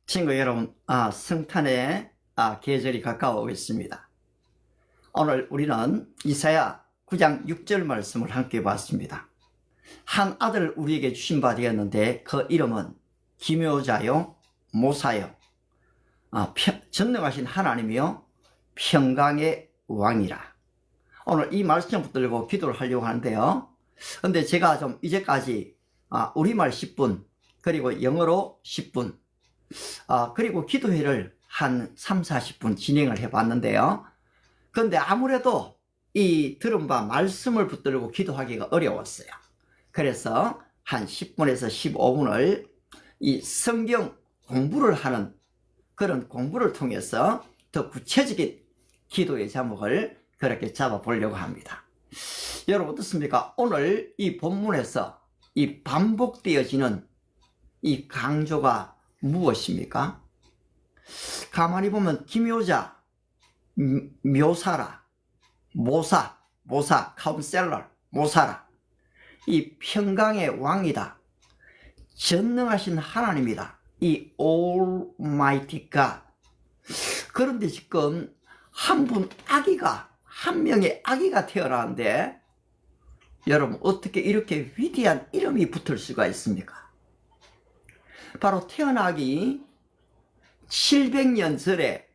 친구 여러분, 성탄의 계절이 가까워오고 있습니다. 오늘 우리는 이사야 9장 6절 말씀을 함께 봤습니다. 한 아들을 우리에게 주신 바 되었는데 그 이름은 기묘자요 모사요 전능하신 하나님이요 평강의 왕이라. 오늘 이 말씀 붙들고 기도를 하려고 하는데요. 근데 제가 좀 이제까지 우리말 10분 그리고 영어로 10분 그리고 기도회를 한 3, 40분 진행을 해 봤는데요. 그런데 아무래도 이 들은 바 말씀을 붙들고 기도하기가 어려웠어요. 그래서 한 10분에서 15분을 이 성경 공부를 하는 그런 공부를 통해서 더 구체적인 기도의 제목을 그렇게 잡아 보려고 합니다. 여러분 어떻습니까? 오늘 이 본문에서 이 반복되어지는 이 강조가 무엇입니까? 가만히 보면 기묘자, 묘사라, 모사, 카운셀러, 모사라. 이 평강의 왕이다. 전능하신 하나님이다. 이 Almighty God. 그런데 지금 한 명의 아기가 태어나는데 여러분 어떻게 이렇게 위대한 이름이 붙을 수가 있습니까? 바로 태어나기 700년 전에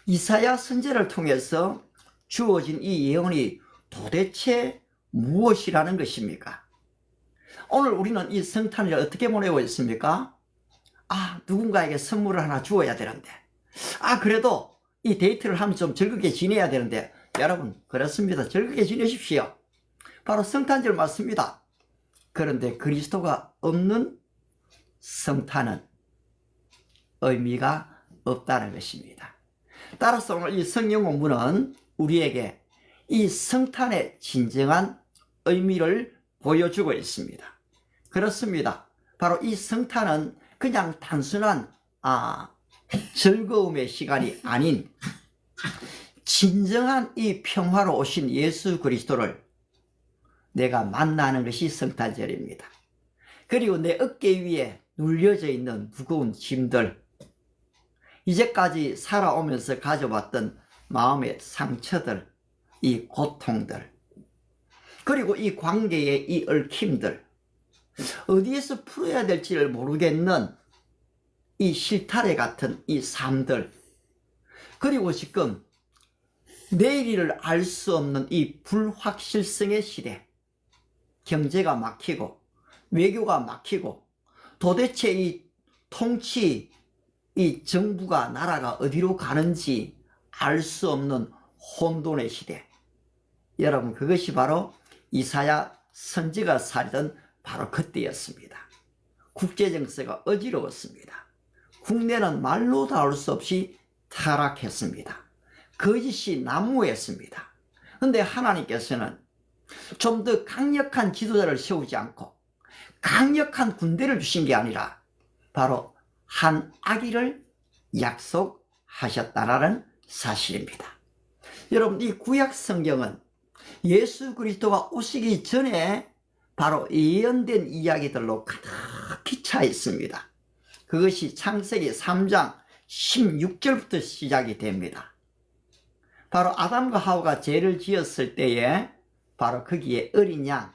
이사야 선지자를 통해서 주어진 이 예언이 도대체 무엇이라는 것입니까? 오늘 우리는 이 성탄을 어떻게 보내고 있습니까? 누군가에게 선물을 하나 주어야 되는데 그래도 이 데이트를 하면 좀 즐겁게 지내야 되는데 여러분 그렇습니다. 즐겁게 지내십시오. 바로 성탄절 맞습니다. 그런데 그리스도가 없는 성탄은 의미가 없다는 것입니다. 따라서 오늘 이 성경 공부는 우리에게 이 성탄의 진정한 의미를 보여주고 있습니다. 그렇습니다. 바로 이 성탄은 그냥 단순한 즐거움의 시간이 아닌 진정한 이 평화로 오신 예수 그리스도를 내가 만나는 것이 성탄절입니다. 그리고 내 어깨 위에 눌려져 있는 무거운 짐들, 이제까지 살아오면서 가져왔던 마음의 상처들, 이 고통들, 그리고 이 관계의 이 얽힘들, 어디에서 풀어야 될지를 모르겠는 이 실타래 같은 이 삶들, 그리고 지금 내일을 알 수 없는 이 불확실성의 시대, 경제가 막히고 외교가 막히고 도대체 이 통치, 이 정부가 나라가 어디로 가는지 알 수 없는 혼돈의 시대. 여러분 그것이 바로 이사야 선지가 살던 바로 그때였습니다. 국제정세가 어지러웠습니다. 국내는 말로 다룰 수 없이 타락했습니다. 거짓이 난무했습니다. 그런데 하나님께서는 좀 더 강력한 지도자를 세우지 않고 강력한 군대를 주신 게 아니라 바로 한 아기를 약속하셨다라는 사실입니다. 여러분 이 구약 성경은 예수 그리스도가 오시기 전에 바로 예언된 이야기들로 가득히 차 있습니다. 그것이 창세기 3장 16절부터 시작이 됩니다. 바로 아담과 하와가 죄를 지었을 때에 바로 거기에 어린 양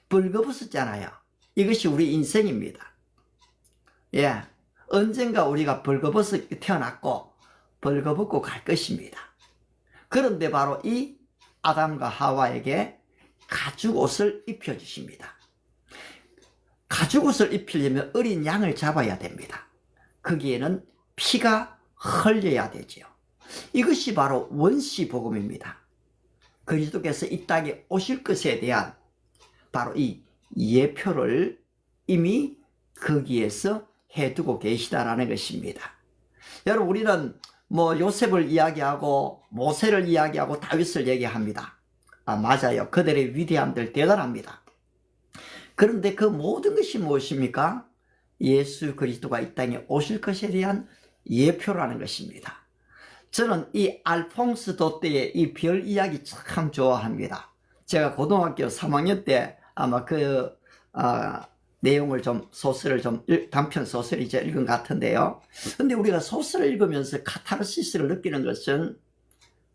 벌거벗었잖아요. 이것이 우리 인생입니다. 언젠가 우리가 벌거벗어 태어났고 벌거벗고 갈 것입니다. 그런데 바로 이 아담과 하와에게 가죽옷을 입혀주십니다. 가죽옷을 입히려면 어린 양을 잡아야 됩니다. 거기에는 피가 흘려야 되지요. 이것이 바로 원시복음입니다. 그리스도께서 이 땅에 오실 것에 대한 바로 이 예표를 이미 거기에서 해두고 계시다라는 것입니다. 여러분 우리는 요셉을 이야기하고 모세를 이야기하고 다윗을 얘기합니다. 맞아요. 그들의 위대함들 대단합니다. 그런데 그 모든 것이 무엇입니까? 예수 그리스도가 이 땅에 오실 것에 대한 예표라는 것입니다. 저는 이 알퐁스 도떼의 이 별 이야기 참 좋아합니다. 제가 고등학교 3학년 때 아마 내용을 좀 소설을 좀 단편 소설이죠. 읽은 것 같은데요. 근데 우리가 소설을 읽으면서 카타르시스를 느끼는 것은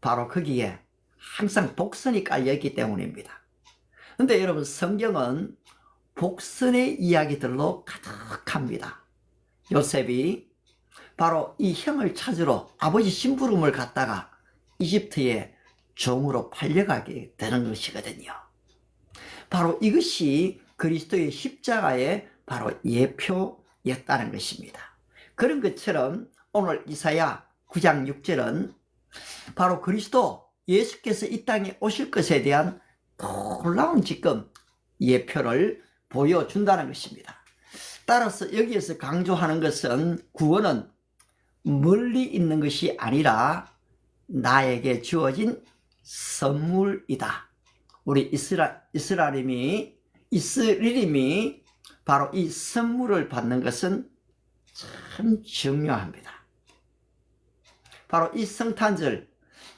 바로 거기에 항상 복선이 깔려 있기 때문입니다. 근데 여러분, 성경은 복선의 이야기들로 가득합니다. 요셉이 바로 이 형을 찾으러 아버지 심부름을 갔다가 이집트에 종으로 팔려가게 되는 것이거든요. 바로 이것이 그리스도의 십자가의 바로 예표였다는 것입니다. 그런 것처럼 오늘 이사야 9장 6절은 바로 그리스도 예수께서 이 땅에 오실 것에 대한 놀라운 지금 예표를 보여준다는 것입니다. 따라서 여기에서 강조하는 것은 구원은 멀리 있는 것이 아니라 나에게 주어진 선물이다. 우리 이스라엘임이 바로 이 선물을 받는 것은 참 중요합니다. 바로 이 성탄절,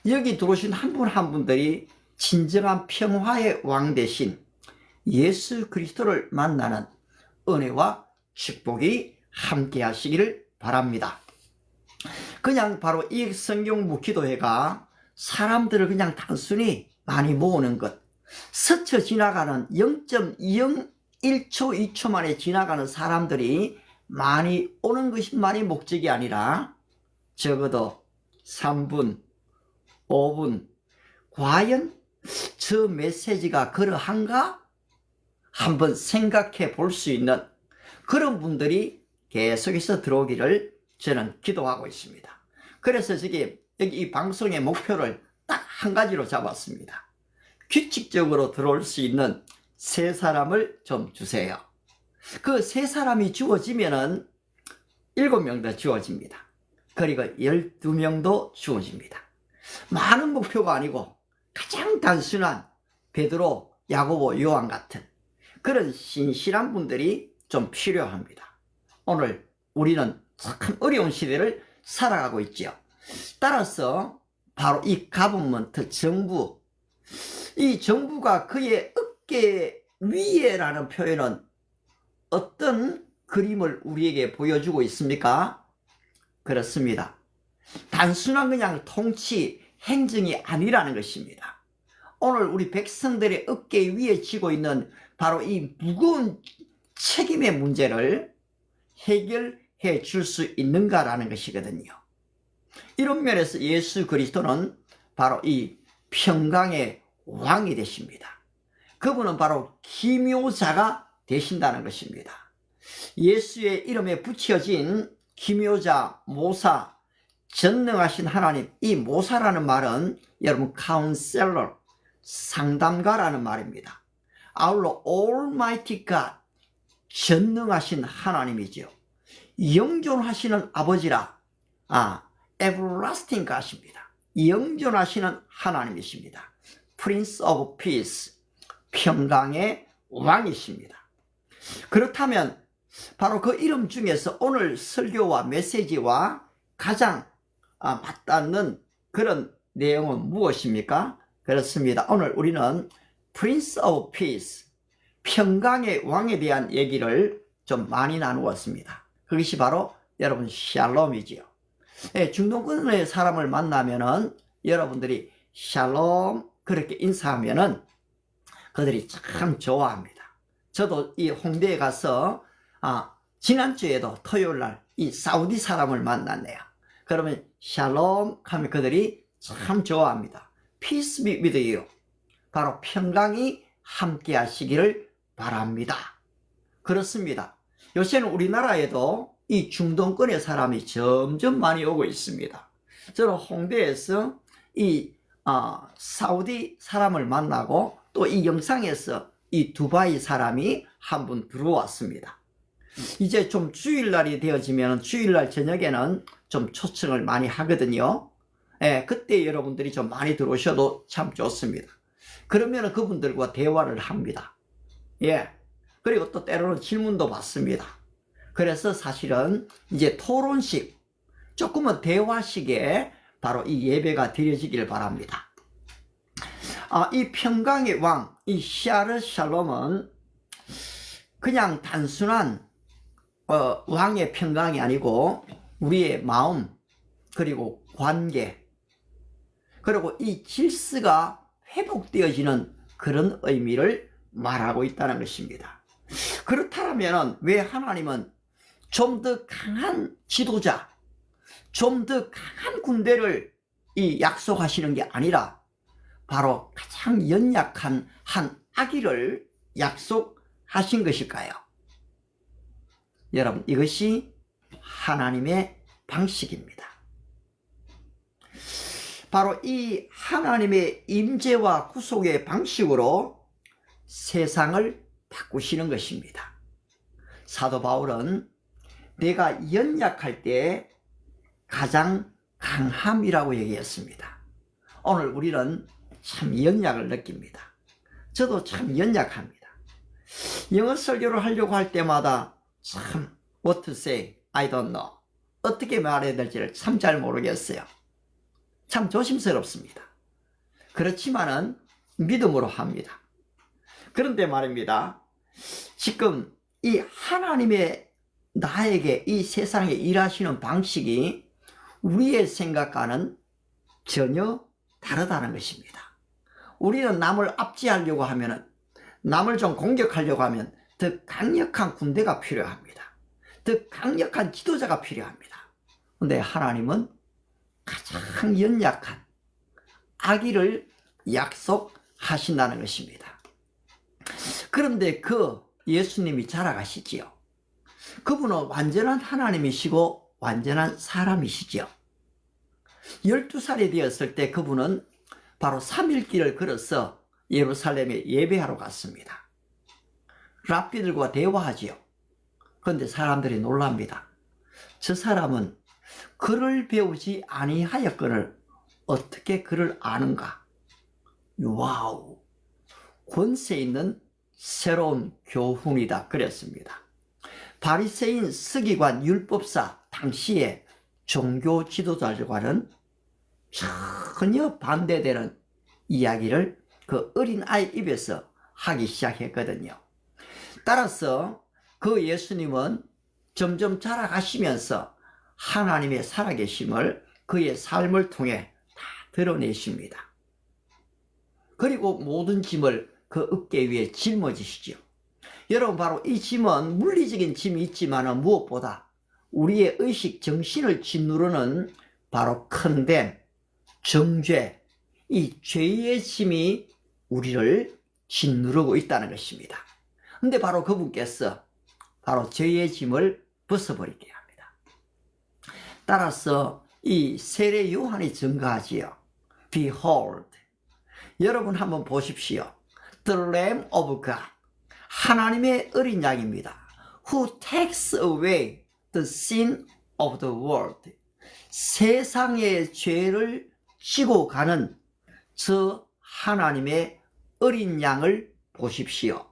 여기 들어오신 한 분 한 분들이 진정한 평화의 왕 대신 예수 그리스도를 만나는 은혜와 축복이 함께 하시기를 바랍니다. 그냥 바로 이 성경 묵기도회가 사람들을 그냥 단순히 많이 모으는 것, 스쳐 지나가는 0.01초 2초 만에 지나가는 사람들이 많이 오는 것만이 목적이 아니라 적어도 3분, 5분, 과연 저 메시지가 그러한가? 한번 생각해 볼 수 있는 그런 분들이 계속해서 들어오기를 저는 기도하고 있습니다. 그래서 여기 이 방송의 목표를 딱 한 가지로 잡았습니다. 규칙적으로 들어올 수 있는 3사람을 좀 주세요. 그 3사람이 주어지면은 7명 더 주어집니다. 그리고 12명도 주어집니다. 많은 목표가 아니고 가장 단순한 베드로, 야고보, 요한 같은 그런 신실한 분들이 좀 필요합니다. 오늘 우리는 참 어려운 시대를 살아가고 있죠. 따라서 바로 이 가버먼트, 정부, 이 정부가 그의 어깨 위에라는 표현은 어떤 그림을 우리에게 보여주고 있습니까? 그렇습니다. 단순한 그냥 통치, 행정이 아니라는 것입니다. 오늘 우리 백성들의 어깨 위에 지고 있는 바로 이 무거운 책임의 문제를 해결해 줄 수 있는가라는 것이거든요. 이런 면에서 예수 그리스도는 바로 이 평강의 왕이 되십니다. 그분은 바로 기묘자가 되신다는 것입니다. 예수의 이름에 붙여진 기묘자, 모사, 전능하신 하나님, 이 모사라는 말은 여러분 카운셀러, 상담가라는 말입니다. 아울러 Almighty God, 전능하신 하나님이죠. 영존하시는 아버지라, Everlasting God입니다. 영존하시는 하나님이십니다. Prince of Peace, 평강의 왕이십니다. 그렇다면 바로 그 이름 중에서 오늘 설교와 메시지와 가장 맞닿는 그런 내용은 무엇입니까? 그렇습니다. 오늘 우리는 Prince of Peace, 평강의 왕에 대한 얘기를 좀 많이 나누었습니다. 그것이 바로 여러분 샬롬이지요. 중동권의 사람을 만나면은 여러분들이 샬롬 그렇게 인사하면은 그들이 참 좋아합니다. 저도 이 홍대에 가서 지난주에도 토요일날 이 사우디 사람을 만났네요. 그러면 샬롬 하면 그들이 참 좋아합니다. Peace be with you. 바로 평강이 함께 하시기를 바랍니다. 그렇습니다. 요새는 우리나라에도 이 중동권의 사람이 점점 많이 오고 있습니다. 저는 홍대에서 이 사우디 사람을 만나고 또 이 영상에서 이 두바이 사람이 한 분 들어왔습니다. 이제 좀 주일날이 되어지면 주일날 저녁에는 좀 초청을 많이 하거든요. 그때 여러분들이 좀 많이 들어오셔도 참 좋습니다. 그러면 그분들과 대화를 합니다. 그리고 또 때로는 질문도 받습니다. 그래서 사실은 이제 토론식, 조금은 대화식에 바로 이 예배가 드려지길 바랍니다. 이 평강의 왕, 이 샤르 샬롬은 그냥 단순한 왕의 평강이 아니고 우리의 마음, 그리고 관계, 그리고 이 질서가 회복되어지는 그런 의미를 말하고 있다는 것입니다. 그렇다면 왜 하나님은 좀 더 강한 지도자, 좀 더 강한 군대를 약속하시는 게 아니라 바로 가장 연약한 한 아기를 약속하신 것일까요? 여러분, 이것이 하나님의 방식입니다. 바로 이 하나님의 임재와 구속의 방식으로 세상을 바꾸시는 것입니다. 사도 바울은 내가 연약할 때 가장 강함이라고 얘기했습니다. 오늘 우리는 참 연약을 느낍니다. 저도 참 연약합니다. 영어 설교를 하려고 할 때마다 참 what to say, I don't know. 어떻게 말해야 될지를 참 잘 모르겠어요. 참 조심스럽습니다. 그렇지만은 믿음으로 합니다. 그런데 말입니다. 지금 이 하나님의 나에게 이 세상에 일하시는 방식이 우리의 생각과는 전혀 다르다는 것입니다. 우리는 남을 압제하려고 하면, 남을 좀 공격하려고 하면 더 강력한 군대가 필요합니다. 더 강력한 지도자가 필요합니다. 그런데 하나님은 가장 연약한 아기를 약속하신다는 것입니다. 그런데 그 예수님이 자라가시지요. 그분은 완전한 하나님이시고 완전한 사람이시지요. 12살이 되었을 때 그분은 바로 3일 길을 걸어서 예루살렘에 예배하러 갔습니다. 랍비들과 대화하지요. 그런데 사람들이 놀랍니다. 저 사람은 글을 배우지 아니하였거늘 어떻게 글을 아는가? 와우, 권세 있는 새로운 교훈이다 그랬습니다. 바리새인, 서기관, 율법사 당시의 종교 지도자들과는 전혀 반대되는 이야기를 그 어린아이 입에서 하기 시작했거든요. 따라서 그 예수님은 점점 자라가시면서 하나님의 살아계심을 그의 삶을 통해 다 드러내십니다. 그리고 모든 짐을 그 어깨 위에 짊어지시죠. 여러분, 바로 이 짐은 물리적인 짐이 있지만 무엇보다 우리의 의식, 정신을 짓누르는 바로 큰댐, 정죄, 이 죄의 짐이 우리를 짓누르고 있다는 것입니다. 근데 바로 그분께서 바로 죄의 짐을 벗어버리게 합니다. 따라서 이 세례 요한이 증거하지요. Behold, 여러분 한번 보십시오. The Lamb of God, 하나님의 어린 양입니다. Who takes away the sin of the world, 세상의 죄를 지고 가는 저 하나님의 어린 양을 보십시오.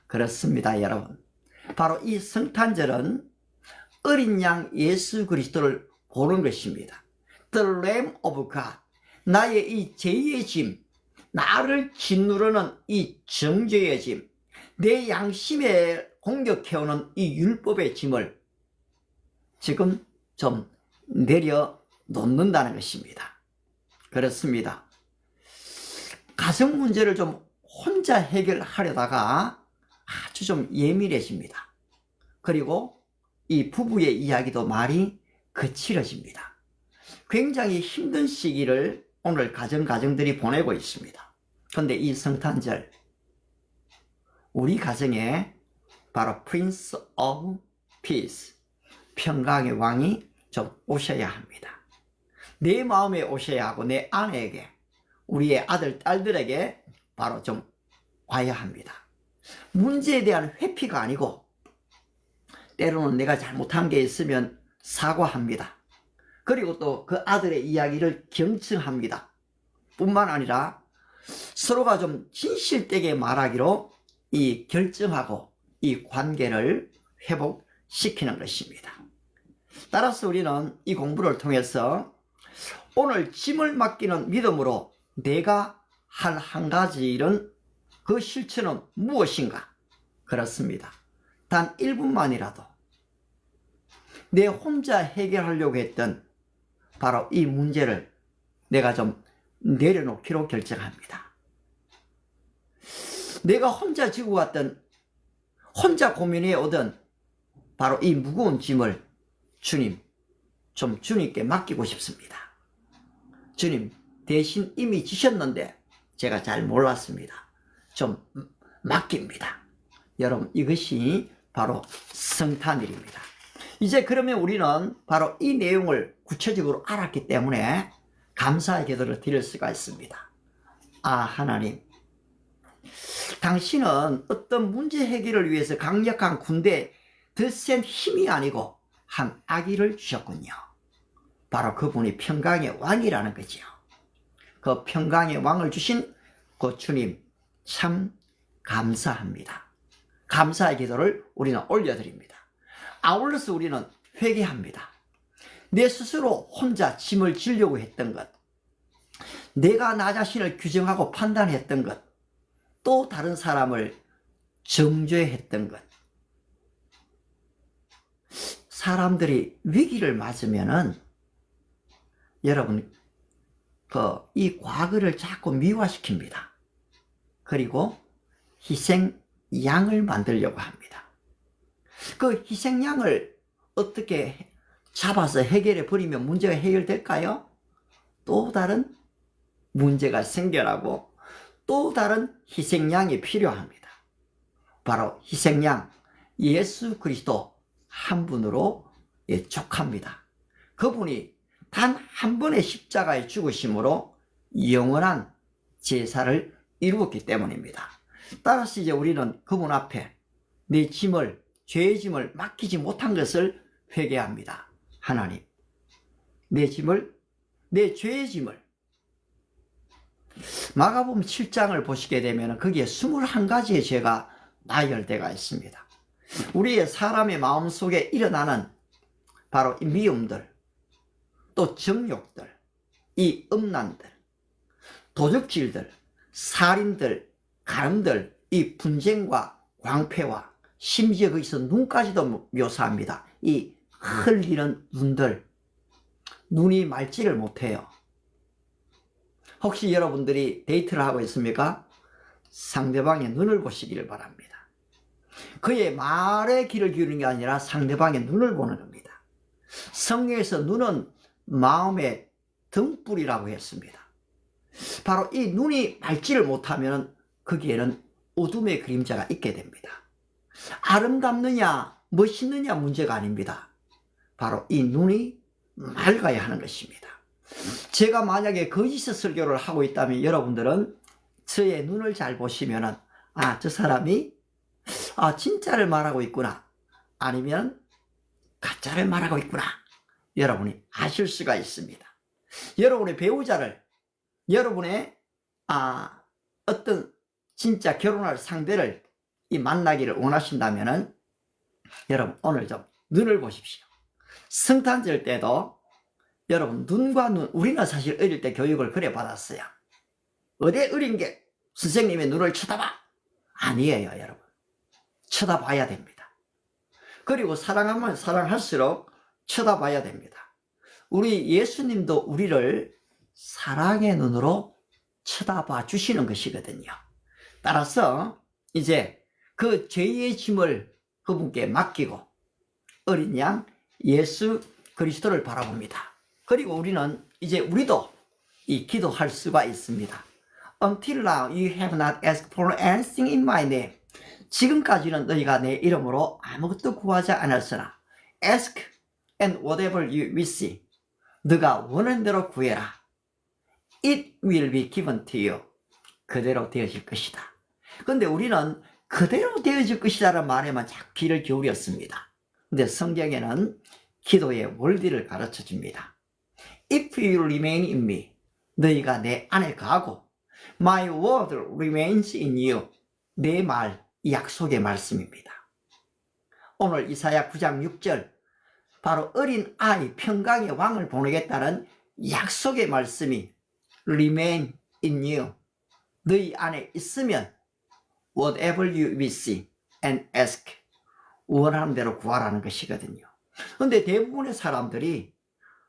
그렇습니다, 여러분. 바로 이 성탄절은 어린 양 예수 그리스도를 보는 것입니다. The Lamb of God, 나의 이 죄의 짐, 나를 짓누르는 이 정죄의 짐, 내 양심에 공격해오는 이 율법의 짐을 지금 좀 내려놓는다는 것입니다. 그렇습니다. 가정 문제를 좀 혼자 해결하려다가 아주 좀 예민해집니다. 그리고 이 부부의 이야기도 말이 거칠어집니다. 굉장히 힘든 시기를 오늘 가정들이 보내고 있습니다. 그런데 이 성탄절, 우리 가정에 바로 Prince of Peace, 평강의 왕이 좀 오셔야 합니다. 내 마음에 오셔야 하고 내 아내에게, 우리의 아들, 딸들에게 바로 좀 와야 합니다. 문제에 대한 회피가 아니고 때로는 내가 잘못한 게 있으면 사과합니다. 그리고 또 그 아들의 이야기를 경청합니다. 뿐만 아니라 서로가 좀 진실되게 말하기로 이 결정하고 이 관계를 회복시키는 것입니다. 따라서 우리는 이 공부를 통해서 오늘 짐을 맡기는 믿음으로 내가 할 한 가지 일은 그 실천은 무엇인가? 그렇습니다. 단 1분만이라도 내 혼자 해결하려고 했던 바로 이 문제를 내가 좀 내려놓기로 결정합니다. 내가 혼자 지고 왔던, 혼자 고민해 오던 바로 이 무거운 짐을 주님, 좀 주님께 맡기고 싶습니다. 주님, 대신 이미 지셨는데 제가 잘 몰랐습니다. 좀 맡깁니다. 여러분, 이것이 바로 성탄일입니다. 이제 그러면 우리는 바로 이 내용을 구체적으로 알았기 때문에 감사의 기도를 드릴 수가 있습니다. 아, 하나님, 당신은 어떤 문제 해결을 위해서 강력한 군대, 더 센 힘이 아니고 한 아기를 주셨군요. 바로 그분이 평강의 왕이라는 거죠. 그 평강의 왕을 주신 그 주님, 참 감사합니다. 감사의 기도를 우리는 올려드립니다. 아울러서 우리는 회개합니다. 내 스스로 혼자 짐을 지려고 했던 것, 내가 나 자신을 규정하고 판단했던 것, 또 다른 사람을 정죄했던 것. 사람들이 위기를 맞으면은 여러분, 이 과거를 자꾸 미화시킵니다. 그리고 희생양을 만들려고 합니다. 그 희생양을 어떻게 잡아서 해결해 버리면 문제가 해결될까요? 또 다른 문제가 생겨나고 또 다른 희생양이 필요합니다. 바로 희생양 예수 그리스도 한 분으로 족합니다. 그분이 단 한 번의 십자가의 죽으심으로 영원한 제사를 이루었기 때문입니다. 따라서 이제 우리는 그분 앞에 내 짐을, 죄의 짐을 맡기지 못한 것을 회개합니다. 하나님, 내 짐을, 내 죄의 짐을. 마가복음 7장을 보시게 되면 거기에 21가지의 죄가 나열되어 있습니다. 우리의 사람의 마음속에 일어나는 바로 이 미움들, 또 정욕들, 이 음란들, 도적질들, 살인들, 가늠들, 이 분쟁과 광패와 심지어 거기서 눈까지도 묘사합니다. 이 흘리는 눈들, 눈이 맑지를 못해요. 혹시 여러분들이 데이트를 하고 있습니까? 상대방의 눈을 보시기를 바랍니다. 그의 말에 귀를 기울이는 게 아니라 상대방의 눈을 보는 겁니다. 성경에서 눈은 마음의 등불이라고 했습니다. 바로 이 눈이 맑지를 못하면 거기에는 어둠의 그림자가 있게 됩니다. 아름답느냐 멋있느냐 문제가 아닙니다. 바로 이 눈이 맑아야 하는 것입니다. 제가 만약에 거짓의 설교를 하고 있다면 여러분들은 저의 눈을 잘 보시면은 아, 저 사람이 진짜를 말하고 있구나, 아니면 가짜를 말하고 있구나, 여러분이 아실 수가 있습니다. 여러분의 배우자를, 여러분의 어떤 진짜 결혼할 상대를 만나기를 원하신다면은 여러분 오늘 좀 눈을 보십시오. 성탄절 때도 여러분 눈과 눈, 우리는 사실 어릴 때 교육을 그래 받았어요. 어디 어린 게 선생님의 눈을 쳐다봐? 아니에요, 여러분. 쳐다봐야 됩니다. 그리고 사랑하면 사랑할수록 쳐다봐야 됩니다. 우리 예수님도 우리를 사랑의 눈으로 쳐다봐 주시는 것이거든요. 따라서 이제 그 죄의 짐을 그분께 맡기고 어린 양 예수 그리스도를 바라봅니다. 그리고 우리는 이제 우리도 이 기도할 수가 있습니다. Until now you have not asked for anything in my name. 지금까지는 너희가 내 이름으로 아무것도 구하지 않았으나 ask and whatever you wish. 너가 원하는 대로 구해라. It will be given to you. 그대로 되어질 것이다. 그런데 우리는 그대로 되어질 것이다라는 말에만 자꾸 귀를 기울였습니다. 근데 성경에는 기도의 원리를 가르쳐 줍니다. If you remain in me, 너희가 내 안에 거하고 My word remains in you. 내 말, 약속의 말씀입니다. 오늘 이사야 9장 6절, 바로 어린 아이 평강의 왕을 보내겠다는 약속의 말씀이 remain in you. 너희 안에 있으면 whatever you wish and ask, 원하는 대로 구하라는 것이거든요. 근데 대부분의 사람들이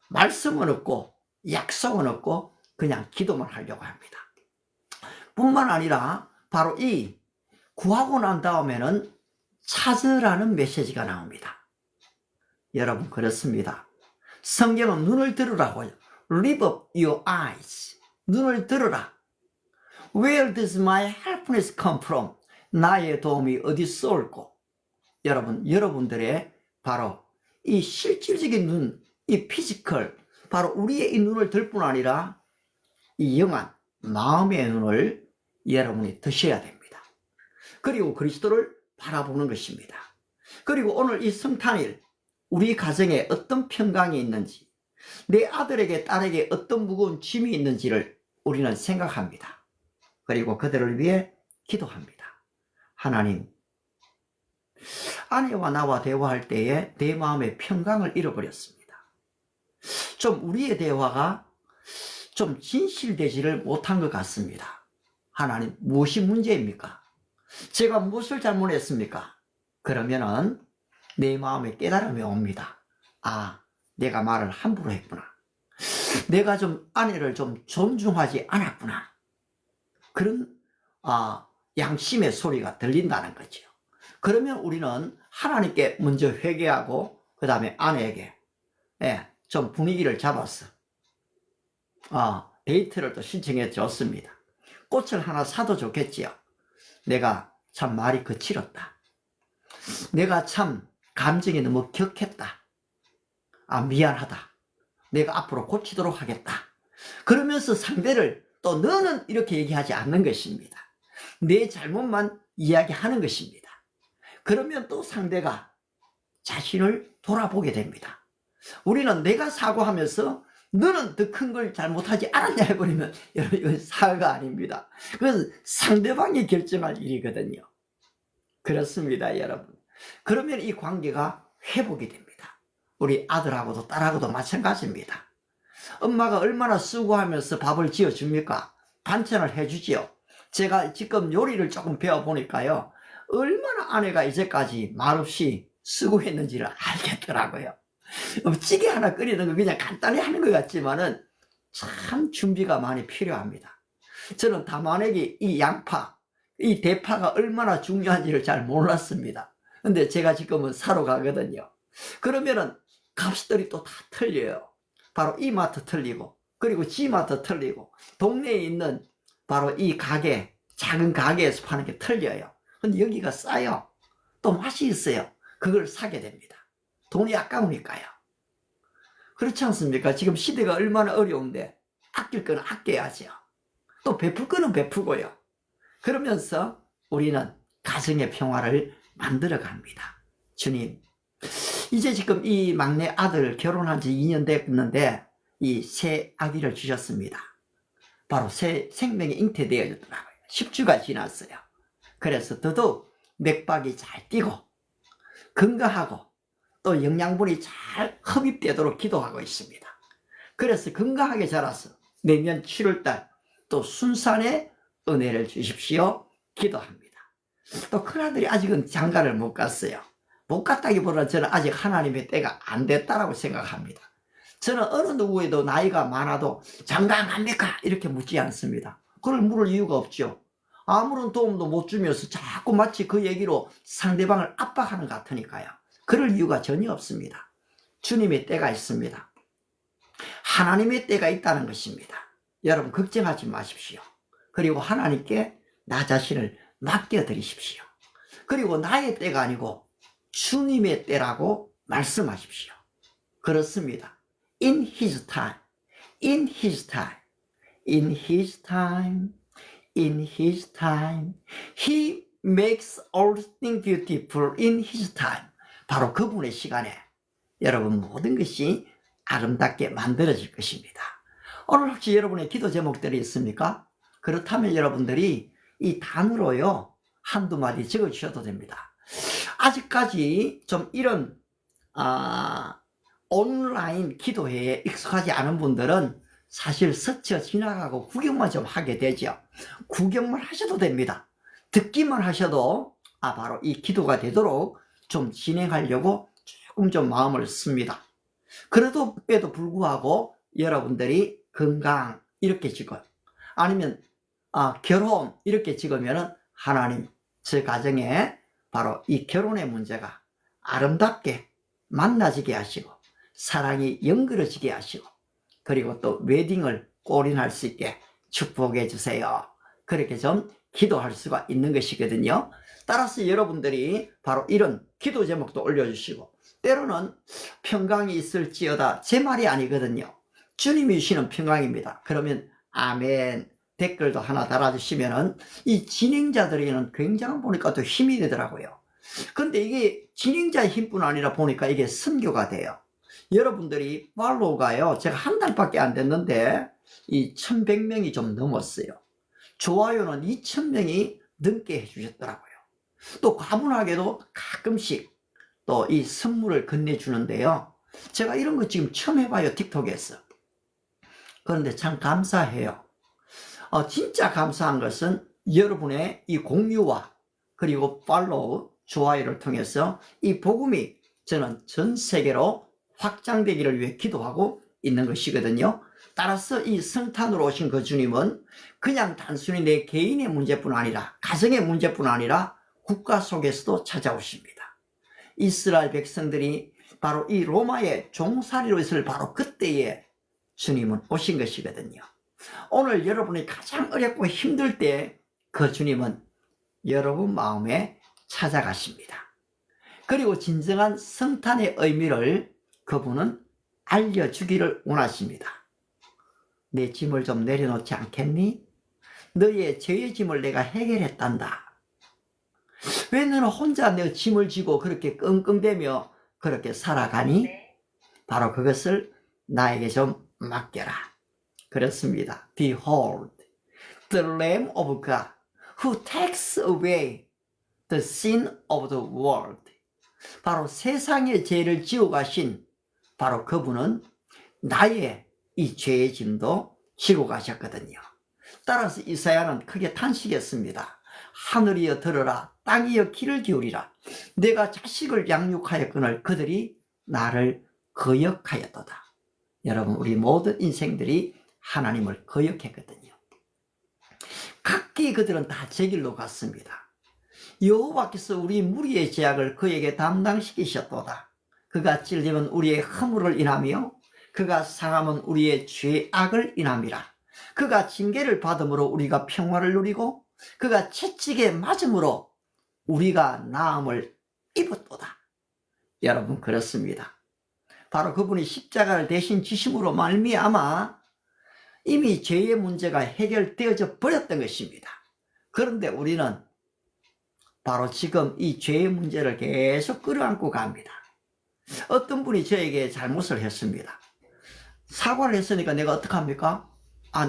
말씀은 없고 약속은 없고 그냥 기도만 하려고 합니다. 뿐만 아니라 바로 이 구하고 난 다음에는 찾으라는 메시지가 나옵니다. 여러분, 그렇습니다. 성경은 눈을 들으라고요. Lift up your eyes. 눈을 들으라. Where does my helpness come from? 나의 도움이 어디서 올고? 여러분, 여러분들의 바로 이 실질적인 눈, 이 피지컬, 바로 우리의 이 눈을 들 뿐 아니라 이 영안, 마음의 눈을 여러분이 드셔야 됩니다. 그리고 그리스도를 바라보는 것입니다. 그리고 오늘 이 성탄일, 우리 가정에 어떤 평강이 있는지, 내 아들에게 딸에게 어떤 무거운 짐이 있는지를 우리는 생각합니다. 그리고 그들을 위해 기도합니다. 하나님, 아내와 나와 대화할 때에 내 마음의 평강을 잃어버렸습니다. 좀 우리의 대화가 좀 진실되지를 못한 것 같습니다. 하나님, 무엇이 문제입니까? 제가 무엇을 잘못했습니까? 그러면은 내 마음에 깨달음이 옵니다. 아, 내가 말을 함부로 했구나. 내가 좀 아내를 좀 존중하지 않았구나. 그런 양심의 소리가 들린다는 거죠. 그러면 우리는 하나님께 먼저 회개하고 그 다음에 아내에게 좀 분위기를 잡았어. 데이트를 또 신청해 줬습니다. 꽃을 하나 사도 좋겠지요. 내가 참 말이 거칠었다. 내가 참 감정이 너무 격했다. 미안하다. 내가 앞으로 고치도록 하겠다. 그러면서 상대를 또 너는 이렇게 얘기하지 않는 것입니다. 내 잘못만 이야기하는 것입니다. 그러면 또 상대가 자신을 돌아보게 됩니다. 우리는 내가 사과하면서 너는 더 큰 걸 잘못하지 않았냐 해버리면 여러분, 이건 사과가 아닙니다. 그건 상대방이 결정할 일이거든요. 그렇습니다, 여러분. 그러면 이 관계가 회복이 됩니다. 우리 아들하고도 딸하고도 마찬가지입니다. 엄마가 얼마나 수고하면서 밥을 지어줍니까? 반찬을 해주지요. 제가 지금 요리를 조금 배워보니까요, 얼마나 아내가 이제까지 말없이 수고했는지를 알겠더라고요. 찌개 하나 끓이는 거 그냥 간단히 하는 것 같지만은 참 준비가 많이 필요합니다. 저는 담아내기 이 양파, 이 대파가 얼마나 중요한지를 잘 몰랐습니다. 근데 제가 지금은 사러 가거든요. 그러면은 값들이 또 다 틀려요. 바로 이 마트 틀리고, 그리고 지 마트 틀리고, 동네에 있는 바로 이 가게, 작은 가게에서 파는 게 틀려요. 근데 여기가 싸요. 또 맛이 있어요. 그걸 사게 됩니다. 돈이 아까우니까요. 그렇지 않습니까? 지금 시대가 얼마나 어려운데 아낄 건 아껴야죠. 또 베풀 거는 베풀고요. 그러면서 우리는 가정의 평화를 만들어 갑니다. 주님, 이제 지금 이 막내 아들 결혼한 지 2년 됐는데 이 새 아기를 주셨습니다. 바로 새 생명이 잉태되어졌더라고요. 10주가 지났어요. 그래서 더더욱 맥박이 잘 뛰고 건강하고 또 영양분이 잘 흡입되도록 기도하고 있습니다. 그래서 건강하게 자라서 내년 7월달 또 순산의 은혜를 주십시오. 기도합니다. 또 큰아들이 아직은 장가를 못 갔어요. 못 갔다기보다 저는 아직 하나님의 때가 안 됐다라고 생각합니다. 저는 어느 누구에도 나이가 많아도 장가 안 갑니까? 이렇게 묻지 않습니다. 그걸 물을 이유가 없죠. 아무런 도움도 못 주면서 자꾸 마치 그 얘기로 상대방을 압박하는 것 같으니까요. 그럴 이유가 전혀 없습니다. 주님의 때가 있습니다. 하나님의 때가 있다는 것입니다. 여러분, 걱정하지 마십시오. 그리고 하나님께 나 자신을 맡겨드리십시오. 그리고 나의 때가 아니고 주님의 때라고 말씀하십시오. 그렇습니다. In His time, in His time, in His time, in His time, He makes all things beautiful in His time. 바로 그분의 시간에 여러분 모든 것이 아름답게 만들어질 것입니다. 오늘 혹시 여러분의 기도 제목들이 있습니까? 그렇다면 여러분들이 이 단어로요 한두 마디 적어주셔도 됩니다. 아직까지 좀 이런 온라인 기도회에 익숙하지 않은 분들은 사실 스쳐 지나가고 구경만 좀 하게 되죠. 구경만 하셔도 됩니다. 듣기만 하셔도 바로 이 기도가 되도록 좀 진행하려고 조금 좀 마음을 씁니다. 그래도 불구하고 여러분들이 건강 이렇게 적어요. 아니면 결혼 이렇게 적으면은 하나님 제 가정에 바로 이 결혼의 문제가 아름답게 만나지게 하시고 사랑이 연결해지게 하시고 그리고 또 웨딩을 올인할 수 있게 축복해 주세요. 그렇게 좀 기도할 수가 있는 것이거든요. 따라서 여러분들이 바로 이런 기도 제목도 올려주시고 때로는 평강이 있을지어다 제 말이 아니거든요. 주님이 주시는 평강입니다. 그러면 아멘 댓글도 하나 달아주시면은 이 진행자들에게는 굉장히 보니까 또 힘이 되더라고요. 근데 이게 진행자의 힘뿐 아니라 보니까 이게 선교가 돼요. 여러분들이 팔로우가요 제가 한 달밖에 안 됐는데 이 1100명이 좀 넘었어요. 좋아요는 2000명이 넘게 해주셨더라고요. 또 과분하게도 가끔씩 또 이 선물을 건네주는데요. 제가 이런 거 지금 처음 해봐요. 틱톡에서. 그런데 참 감사해요. 진짜 감사한 것은 여러분의 이 공유와 그리고 팔로우, 좋아요를 통해서 이 복음이 저는 전 세계로 확장되기를 위해 기도하고 있는 것이거든요. 따라서 이 성탄으로 오신 그 주님은 그냥 단순히 내 개인의 문제뿐 아니라 가정의 문제뿐 아니라 국가 속에서도 찾아오십니다. 이스라엘 백성들이 바로 이 로마의 종살이로 있을 바로 그때에 주님은 오신 것이거든요. 오늘 여러분이 가장 어렵고 힘들 때 그 주님은 여러분 마음에 찾아가십니다. 그리고 진정한 성탄의 의미를 그분은 알려주기를 원하십니다. 내 짐을 좀 내려놓지 않겠니? 너의 죄의 짐을 내가 해결했단다. 왜 너는 혼자 내 짐을 지고 그렇게 끙끙대며 그렇게 살아가니? 바로 그것을 나에게 좀 맡겨라. 그렇습니다. Behold, the Lamb of God who takes away the sin of the world. 바로 세상의 죄를 지고 가신 바로 그분은 나의 이 죄의 짐도 지고 가셨거든요. 따라서 이사야는 크게 탄식했습니다. 하늘이여 들으라, 땅이여 귀를 기울이라. 내가 자식을 양육하였거늘 그들이 나를 거역하였도다. 여러분, 우리 모든 인생들이 하나님을 거역했거든요. 각기 그들은 다 제 길로 갔습니다. 여호와께서 우리 무리의 죄악을 그에게 담당시키셨도다. 그가 찔림은 우리의 허물을 인하며 그가 상함은 우리의 죄악을 인함이라. 그가 징계를 받음으로 우리가 평화를 누리고 그가 채찍에 맞음으로 우리가 나음을 입었도다. 여러분, 그렇습니다. 바로 그분이 십자가를 대신 지심으로 말미암아 이미 죄의 문제가 해결되어져 버렸던 것입니다. 그런데 우리는 바로 지금 이 죄의 문제를 계속 끌어안고 갑니다. 어떤 분이 저에게 잘못을 했습니다. 사과를 했으니까 내가 어떡합니까?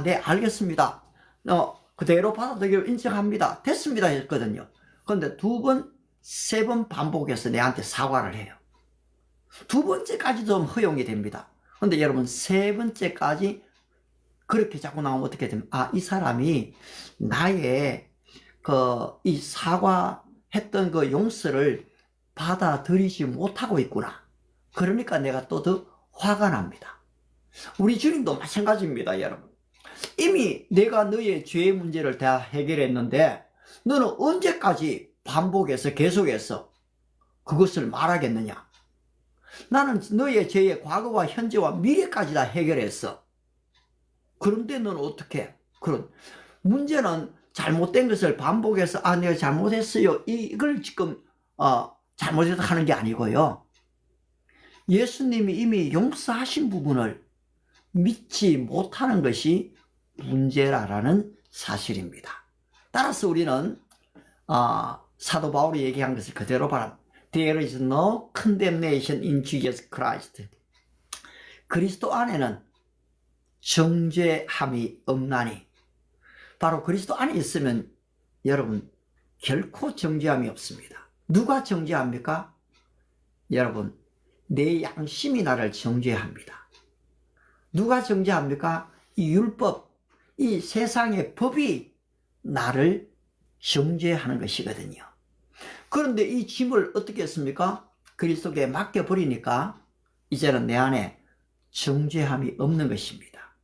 네, 알겠습니다. 그대로 받아들이기로 인정합니다. 됐습니다. 했거든요. 그런데 2번, 3번 반복해서 내한테 사과를 해요. 2번째까지도 허용이 됩니다. 그런데 여러분, 3번째까지 그렇게 자꾸 나오면 어떻게 됩니까? 이 사람이 나의 이 사과했던 그 용서를 받아들이지 못하고 있구나. 그러니까 내가 또 더 화가 납니다. 우리 주님도 마찬가지입니다, 여러분. 이미 내가 너의 죄의 문제를 다 해결했는데 너는 언제까지 반복해서 계속해서 그것을 말하겠느냐? 나는 너의 죄의 과거와 현재와 미래까지 다 해결했어. 그런데 너는 어떻게? 그런 문제는 잘못된 것을 반복해서 내가 잘못했어요. 이걸 지금 잘못해서 하는 게 아니고요. 예수님이 이미 용서하신 부분을 믿지 못하는 것이 문제라는 사실입니다. 따라서 우리는 사도 바울이 얘기한 것을 그대로 바랍니다. There is no condemnation in Jesus Christ. 그리스도 안에는 정죄함이 없나니. 바로 그리스도 안에 있으면 여러분 결코 정죄함이 없습니다. 누가 정죄합니까? 여러분, 내 양심이 나를 정죄합니다. 누가 정죄합니까? 이 율법, 이 세상의 법이 나를 정죄하는 것이거든요. 그런데 이 짐을 어떻게 했습니까? 그리스도께 맡겨버리니까 이제는 내 안에 정죄함이 없는 것입니다.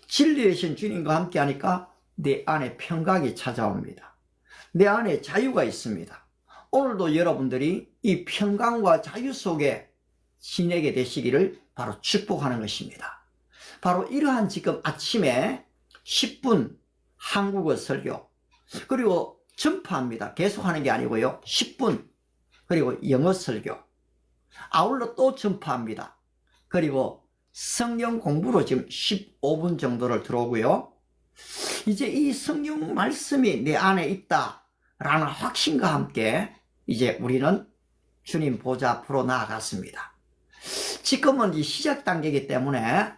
진리의 신 주님과 함께 하니까 내 안에 평강이 찾아옵니다. 내 안에 자유가 있습니다. 오늘도 여러분들이 이 평강과 자유 속에 지내게 되시기를 바로 축복하는 것입니다. 바로 이러한 지금 아침에 10분 한국어 설교, 그리고 전파합니다. 계속하는 게 아니고요. 10분, 그리고 영어 설교, 아울러 또 전파합니다. 그리고 성경 공부로 지금 15분 정도를 들어오고요. 이제 이 성경 말씀이 내 안에 있다라는 확신과 함께 이제 우리는 주님 보좌 앞으로 나아갔습니다. 지금은 이 시작 단계이기 때문에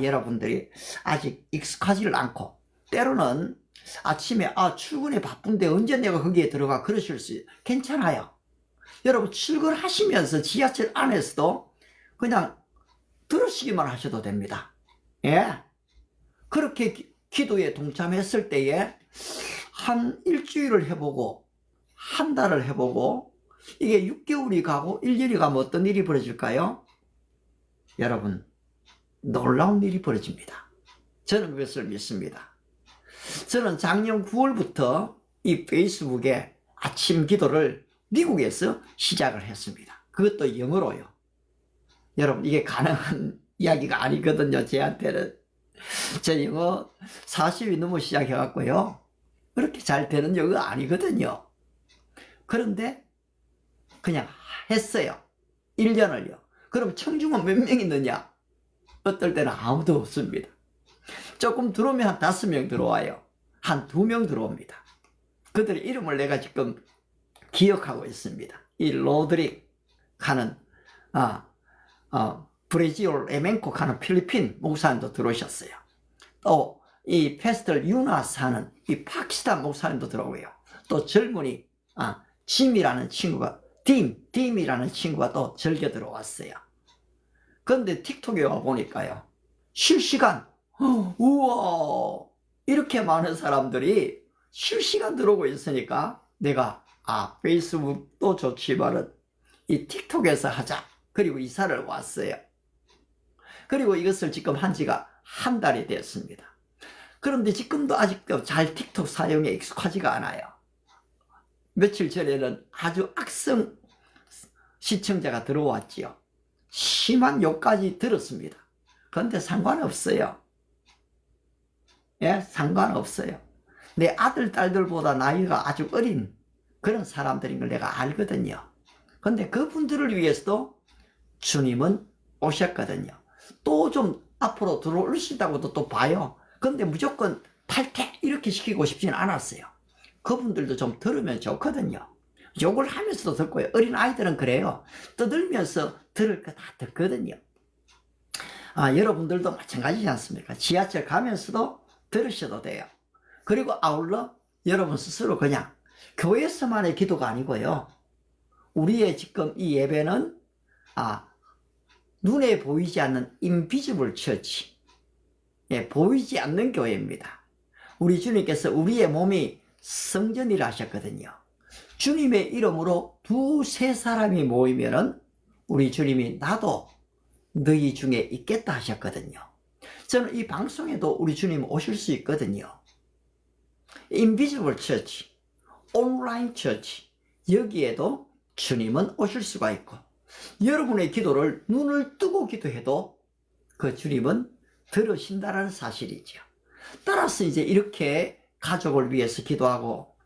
여러분들이 아직 익숙하지를 않고, 때로는 아침에 출근에 바쁜데 언제 내가 거기에 들어가 그러실 수 괜찮아요. 여러분 출근하시면서 지하철 안에서도 그냥 들으시기만 하셔도 됩니다. 예, 그렇게 기도에 동참했을 때에 한 일주일을 해보고 한 달을 해보고 이게 6개월이 가고 1년이 가면 어떤 일이 벌어질까요? 여러분, 놀라운 일이 벌어집니다. 저는 그것을 믿습니다. 저는 작년 9월부터 이 페이스북에 아침 기도를 미국에서 시작을 했습니다. 그것도 영어로요. 여러분, 이게 가능한 이야기가 아니거든요. 제한테는. 제 영어 40이 넘어 시작해갖고요, 그렇게 잘 되는 영어가 아니거든요. 그런데 그냥 했어요. 1년을요. 그럼 청중은 몇 명 있느냐? 어떨 때는 아무도 없습니다. 조금 들어오면 한 5명 들어와요. 한 2명 들어옵니다. 그들의 이름을 내가 지금 기억하고 있습니다. 이 로드릭 하는 브레지올 에멘코 하는 필리핀 목사님도 들어오셨어요. 또 이 페스텔 유나스 하는 이 파키스탄 목사님도 들어오고요. 또 젊은이 짐이라는 친구가 딤이라는 친구가 또 즐겨 들어왔어요. 그런데 틱톡에 와 보니까요, 실시간 우와, 이렇게 많은 사람들이 실시간 들어오고 있으니까 내가 페이스북도 좋지만은 이 틱톡에서 하자. 그리고 이사를 왔어요. 그리고 이것을 지금 한 지가 한 달이 됐습니다. 그런데 지금도 아직도 잘 틱톡 사용에 익숙하지가 않아요. 며칠 전에는 아주 악성 시청자가 들어왔지요. 심한 욕까지 들었습니다. 그런데 상관없어요. 예, 상관없어요. 내 아들, 딸들보다 나이가 아주 어린 그런 사람들인 걸 내가 알거든요. 그런데 그분들을 위해서도 주님은 오셨거든요. 또 좀 앞으로 들어오신다고도 또 봐요. 그런데 무조건 탈퇴 이렇게 시키고 싶지는 않았어요. 그분들도 좀 들으면 좋거든요. 욕을 하면서도 듣고요. 어린 아이들은 그래요. 떠들면서 들을 거 다 듣거든요. 여러분들도 마찬가지지 않습니까? 지하철 가면서도 들으셔도 돼요. 그리고 아울러 여러분 스스로 그냥 교회에서만의 기도가 아니고요, 우리의 지금 이 예배는 눈에 보이지 않는 인비지블 처치, 보이지 않는 교회입니다. 우리 주님께서 우리의 몸이 성전이라 하셨거든요. 주님의 이름으로 2-3사람이 모이면은 우리 주님이 나도 너희 중에 있겠다 하셨거든요. 저는 이 방송에도 우리 주님 오실 수 있거든요. 인비지블 처치, 온라인 처치, 여기에도 주님은 오실 수가 있고, 여러분의 기도를 눈을 뜨고 기도해도 그 주님은 들으신다는 사실이죠. 따라서 이제 이렇게 가족을 위해서 기도하고,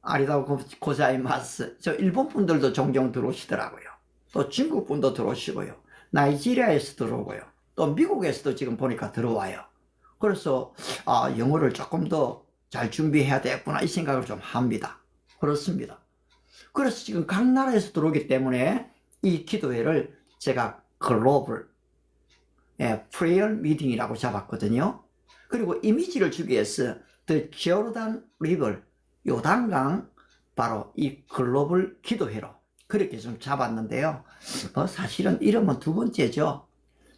아리다고 고자이마스, 저 일본 분들도 종종 들어오시더라고요. 또 중국 분도 들어오시고요. 나이지리아에서 들어오고요. 또 미국에서도 지금 보니까 들어와요. 그래서 영어를 조금 더 잘 준비해야 되겠구나 이 생각을 좀 합니다. 그렇습니다. 그래서 지금 각 나라에서 들어오기 때문에 이 기도회를 제가 글로벌 프레이어 미팅이라고 잡았거든요. 그리고 이미지를 주기 위해서 The Jordan River, 요단강, 바로 이 글로벌 기도회로 그렇게 좀 잡았는데요. 사실은 이름은 2번째죠.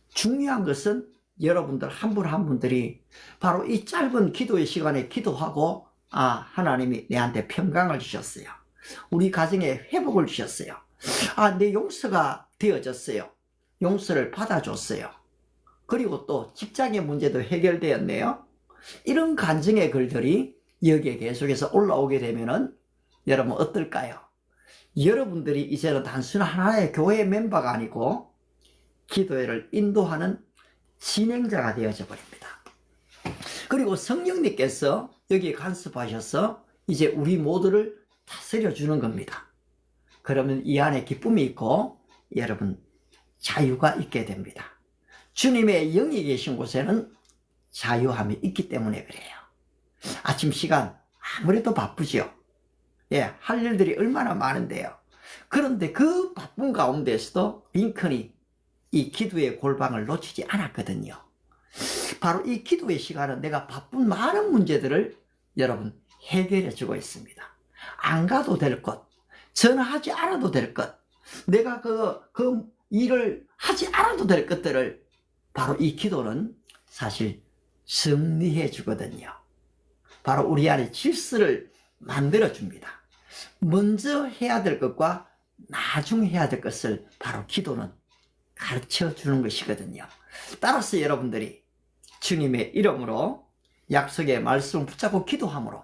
중요한 것은 여러분들 한 분 한 분들이 바로 이 짧은 기도의 시간에 기도하고 하나님이 내한테 평강을 주셨어요. 우리 가정에 회복을 주셨어요. 내 용서가 되어졌어요. 용서를 받아줬어요. 그리고 또 직장의 문제도 해결되었네요. 이런 간증의 글들이 여기에 계속해서 올라오게 되면은 여러분 어떨까요? 여러분들이 이제는 단순한 하나의 교회 멤버가 아니고 기도회를 인도하는 진행자가 되어져 버립니다. 그리고 성령님께서 여기에 간섭하셔서 이제 우리 모두를 다스려 주는 겁니다. 그러면 이 안에 기쁨이 있고 여러분 자유가 있게 됩니다. 주님의 영이 계신 곳에는 자유함이 있기 때문에 그래요. 아침 시간 아무래도 바쁘죠. 할 일들이 얼마나 많은데요. 그런데 그 바쁜 가운데서도 링컨이 이 기도의 골방을 놓치지 않았거든요. 바로 이 기도의 시간은 내가 바쁜 많은 문제들을 여러분 해결해 주고 있습니다. 안 가도 될 것, 전화하지 않아도 될 것, 내가 그 일을 하지 않아도 될 것들을 바로 이 기도는 사실 정리해 주거든요. 바로 우리 안에 질서를 만들어 줍니다. 먼저 해야 될 것과 나중 해야 될 것을 바로 기도는 가르쳐 주는 것이거든요. 따라서 여러분들이 주님의 이름으로 약속의 말씀을 붙잡고 기도함으로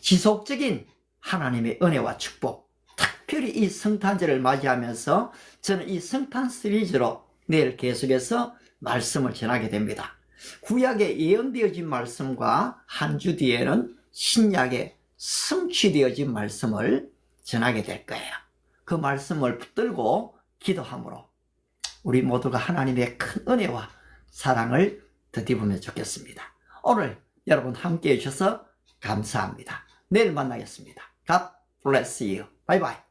지속적인 하나님의 은혜와 축복, 특별히 이 성탄절을 맞이하면서 저는 이 성탄 시리즈로 내일 계속해서 말씀을 전하게 됩니다. 구약에 예언되어진 말씀과 한 주 뒤에는 신약에 성취되어진 말씀을 전하게 될 거예요. 그 말씀을 붙들고 기도함으로 우리 모두가 하나님의 큰 은혜와 사랑을 덧입으면 좋겠습니다. 오늘 여러분 함께 해주셔서 감사합니다. 내일 만나겠습니다. God bless you. 바이바이.